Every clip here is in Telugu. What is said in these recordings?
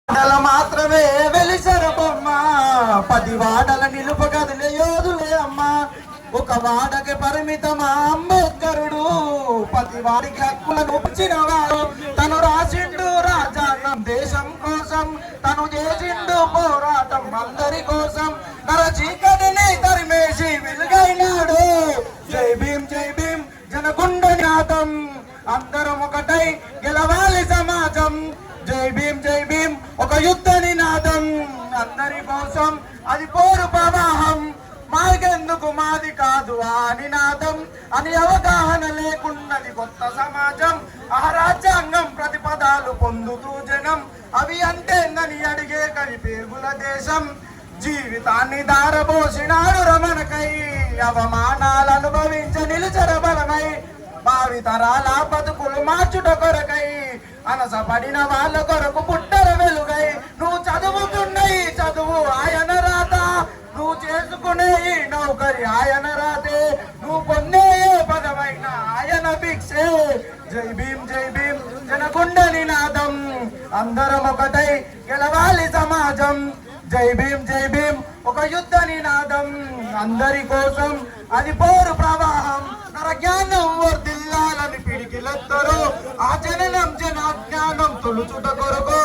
మాత్రమే వెలిసర బొమ్మ 10 వాడల నిలుపగదిలే యోధులే అమ్మ. ఒక వాడకి పరిమితమా అంబేద్కరుడు 10 వాడికి హక్కులను ఇచ్చినవాడు. తను రాసిండు రాజ్యాంగం దేశం కోసం, తను చేసిండు పోరాటం అందరి కోసం. నర చీకటిని తరిమేసి వెలుగైనాడు. జై భీమ్ జనగుండ నాదం, అందరం ఒకటై గెలవాలి సమాజం. జై భీమ్ ఒక యుద్ధ నినాదం అందరి కోసం, అది పోరు ప్రవాహం. మాకెందుకు మాది కాదు ఆ నినాదం అని అవగాహన లేకున్నది కొత్త సమాజం. ఆ రాజ్యాంగం ప్రతిపదాలు పొందుతూ జనం, అవి అంతేందని అడిగే కలిపేగుల దేశం. జీవితాన్ని దారబోసినాడు రమణకై, అవమానాలు అనుభవించ నిలుచర బలమై. భావితరాల బతుకులు మార్చుట కొరకై, అనసపడిన వాళ్ళ కొరకు పుట్టర వెలుగై. నువ్వు చదువుకున్న ఈ చదువు ఆయన రాత, నువ్వు చేసుకునే ఈ నౌకరి ఆయన రాతే, నువ్వు పొందే పదమైన ఆయన భిక్షే. జై భీమ్ జనగుండ నినాదం, అందరం ఒకటై గెలవాలి సమాజం. జై భీమ్ ఒక యుద్ధ నినాదం అందరి కోసం, అది పోరు ప్రవాహం. నరజ్ఞానం వర్ధిల్లాలని పిడికిలెత్తరు, ఆ జననం జనాజ్ఞానం తొలుచుట కొరకు.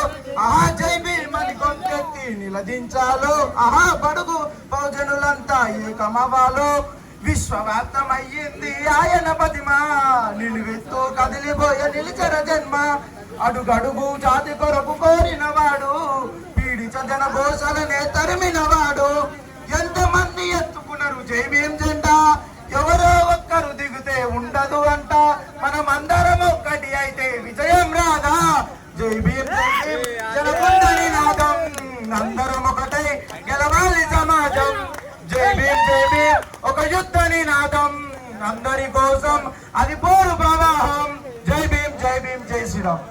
ఆహా జై భీమ్ అని కొంచెత్తి నిలదించాలో, ఆహా బడుగు బహుజనులంతా ఏకమవ్వాలో. విశ్వవ్యాప్తమయ్యింది ఆయన పదిమా, నిలువెత్తు కదిలిపోయే నిలిచర జన్మ. అడుగడుగు జాతి కొరకు కోరినవాడు, పీడిచ జన ఘోషలనే తరిమినవాడు. ఎంతమంది ఎత్తుకున్నారు జై భీమ్ జెండా, ఎవరో ఒక్కరు దిగితే ఉండదు అంట. మనం అందరం ఒక్కటి అయితే విజయం రాదా. జై భీమ్ జనగుండ నినాదం, అందరం ఒకటై గెలవాలి సమాజం. జై భీమ్ ఒక యుద్ధ నినాదం అందరి కోసం, అది పోరు ప్రవాహం. జై భీమ్ జై శ్రీరామ్.